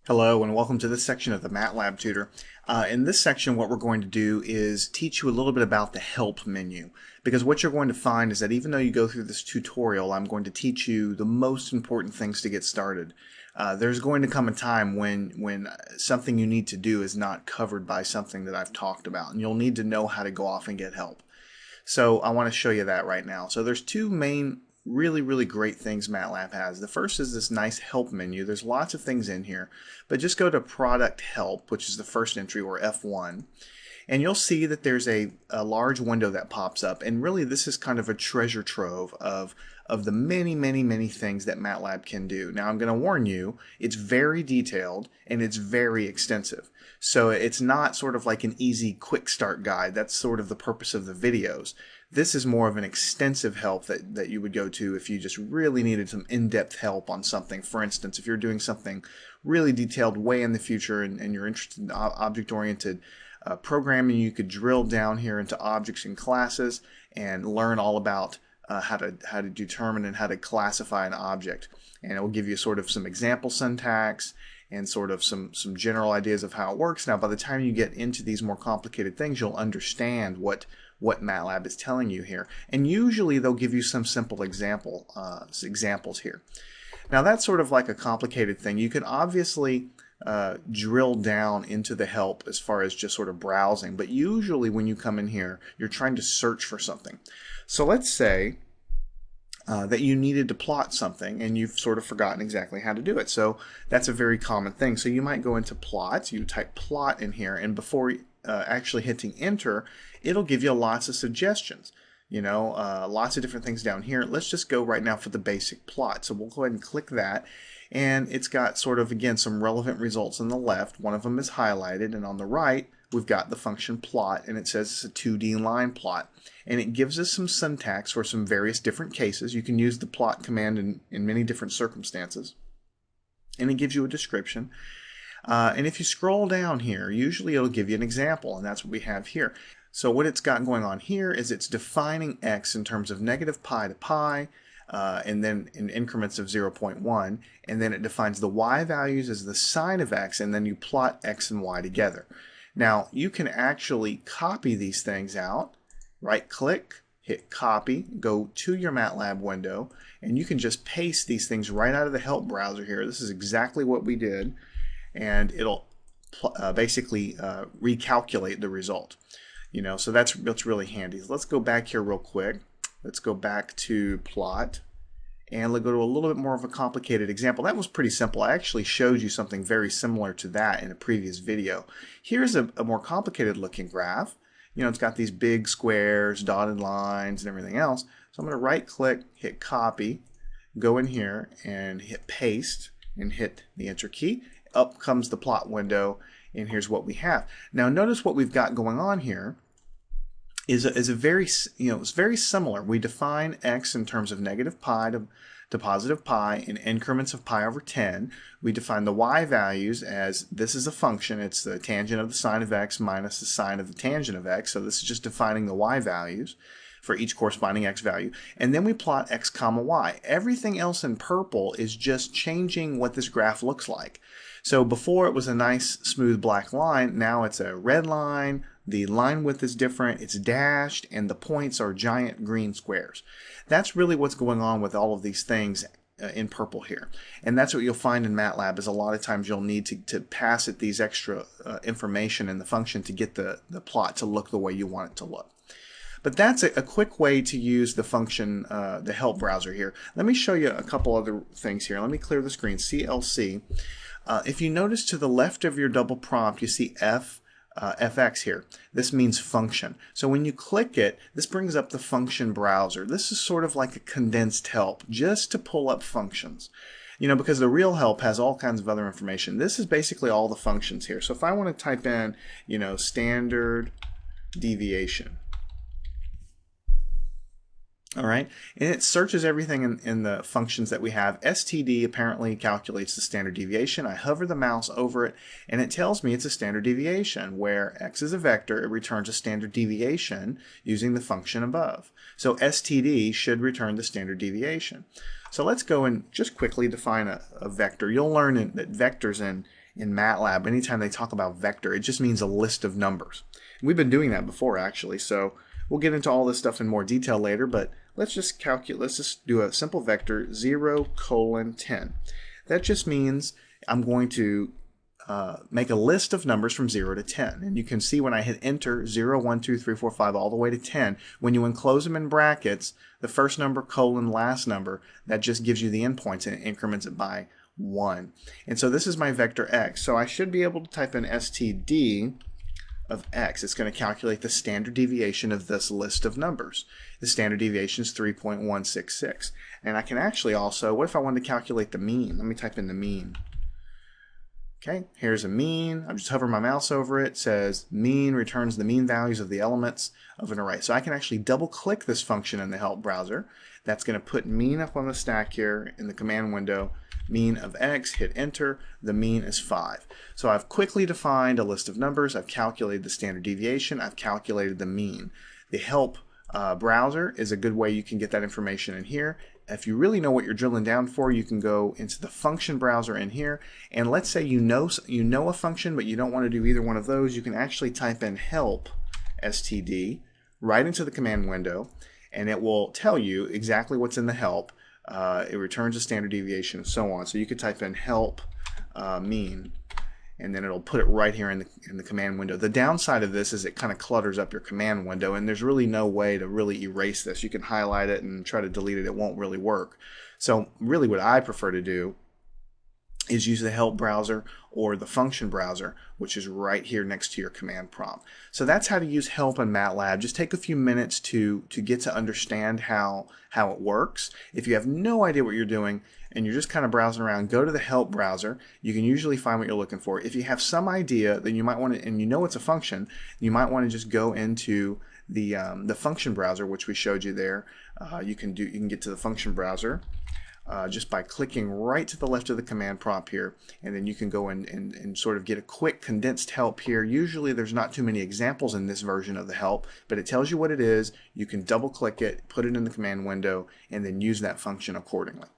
Hello and welcome to this section of the MATLAB Tutor. In this section what we're going to do is teach you a little bit about the help menu, because what you're going to find is that even though you go through this tutorial, I'm going to teach you the most important things to get started. There's going to come a time when something you need to do is not covered by something that I've talked about, and you'll need to know how to go off and get help. So I want to show you that right now. So there's two main really great things MATLAB has. The first is this nice help menu. There's lots of things in here, but just go to product help, which is the first entry, or F1, and you'll see that there's a large window that pops up, and really this is kind of a treasure trove of the many things that MATLAB can do. Now I'm going to warn you, it's very detailed and it's very extensive. So it's not sort of like an easy quick start guide. That's sort of the purpose of the videos. This is more of an extensive help that you would go to if you just really needed some in-depth help on something. For instance, if you're doing something really detailed way in the future and you're interested in object-oriented programming, you could drill down here into objects and classes and learn all about how to determine and how to classify an object. And it will give you sort of some example syntax and sort of some general ideas of how it works. Now, by the time you get into these more complicated things, you'll understand what MATLAB is telling you here. And usually they'll give you some simple examples here. Now that's sort of like a complicated thing. You can obviously drill down into the help as far as just sort of browsing, but usually when you come in here, you're trying to search for something. So let's say that you needed to plot something and you've sort of forgotten exactly how to do it. So that's a very common thing. So you might go into plots, you type plot in here, and before actually hitting enter, it'll give you lots of suggestions. Lots of different things down here. Let's just go right now for the basic plot. So we'll go ahead and click that. And it's got sort of, again, some relevant results on the left. One of them is highlighted. And on the right, we've got the function plot. And it says it's a 2D line plot. And it gives us some syntax for some various different cases. You can use the plot command in many different circumstances. And it gives you a description. And if you scroll down here, usually it'll give you an example. And that's what we have here. So what it's got going on here is it's defining x in terms of negative pi to pi, and then in increments of 0.1, and then it defines the y values as the sine of x, and then you plot x and y together. Now you can actually copy these things out, right click, hit copy, go to your MATLAB window, and you can just paste these things right out of the help browser here. This is exactly what we did, and it'll basically recalculate the result. So that's really handy. Let's go back here real quick. Let's go back to plot, and let's go to a little bit more of a complicated example. That was pretty simple. I actually showed you something very similar to that in a previous video. Here's a more complicated looking graph. It's got these big squares, dotted lines, and everything else. So I'm going to right click, hit copy, go in here and hit paste, and hit the enter key. Up comes the plot window, and here's what we have. Now notice what we've got going on here is a very, it's very similar. We define x in terms of negative pi to positive pi in increments of pi over 10. We define the y values as this is a function. It's the tangent of the sine of x minus the sine of the tangent of x. So this is just defining the y values for each corresponding x value. And then we plot x comma y. Everything else in purple is just changing what this graph looks like. So before it was a nice smooth black line, now it's a red line, the line width is different, it's dashed, and the points are giant green squares. That's really what's going on with all of these things in purple here. And that's what you'll find in MATLAB is a lot of times you'll need to pass it these extra information in the function to get the plot to look the way you want it to look. But that's a quick way to use the function, the help browser here. Let me show you a couple other things here. Let me clear the screen. CLC. If you notice to the left of your double prompt, you see FX here. This means function. So when you click it, this brings up the function browser. This is sort of like a condensed help just to pull up functions. Because the real help has all kinds of other information. This is basically all the functions here. So if I want to type in, standard deviation. All right, and it searches everything in the functions that we have. STD apparently calculates the standard deviation. I hover the mouse over it, and it tells me it's a standard deviation. Where x is a vector, it returns a standard deviation using the function above. So STD should return the standard deviation. So let's go and just quickly define a vector. You'll learn that vectors in MATLAB, anytime they talk about vector, it just means a list of numbers. And we've been doing that before, actually, so we'll get into all this stuff in more detail later, but let's just do a simple vector 0:10. That just means I'm going to make a list of numbers from 0 to 10. And you can see when I hit enter, 0, 1, 2, 3, 4, 5, all the way to 10, when you enclose them in brackets, the first number colon last number, that just gives you the endpoints and it increments it by 1. And so this is my vector x. So I should be able to type in std of x. It's going to calculate the standard deviation of this list of numbers. The standard deviation is 3.166. And I can actually also, what if I wanted to calculate the mean? Let me type in the mean. Okay, here's a mean. I'm just hovering my mouse over it. It says mean returns the mean values of the elements of an array. So I can actually double click this function in the help browser. That's going to put mean up on the stack here in the command window. Mean of x, hit enter, the mean is 5. So I've quickly defined a list of numbers, I've calculated the standard deviation, I've calculated the mean. The help browser is a good way you can get that information in here. If you really know what you're drilling down for, you can go into the function browser in here, and let's say you know a function but you don't want to do either one of those, you can actually type in help std right into the command window, and it will tell you exactly what's in the help. It returns a standard deviation and so on. So you could type in help mean, and then it'll put it right here in the command window. The downside of this is it kind of clutters up your command window, and there's really no way to really erase this. You can highlight it and try to delete it. It won't really work. So really what I prefer to do is use the help browser or the function browser, which is right here next to your command prompt. So that's how to use help in MATLAB. Just take a few minutes to get to understand how it works. If you have no idea what you're doing and you're just kind of browsing around, go to the help browser. You can usually find what you're looking for. If you have some idea, then you might want to, and you know it's a function, you might want to just go into the function browser, which we showed you there. You can get to the function browser just by clicking right to the left of the command prompt here, and then you can go and sort of get a quick condensed help here. Usually there's not too many examples in this version of the help, but it tells you what it is. You can double click it, put it in the command window, and then use that function accordingly.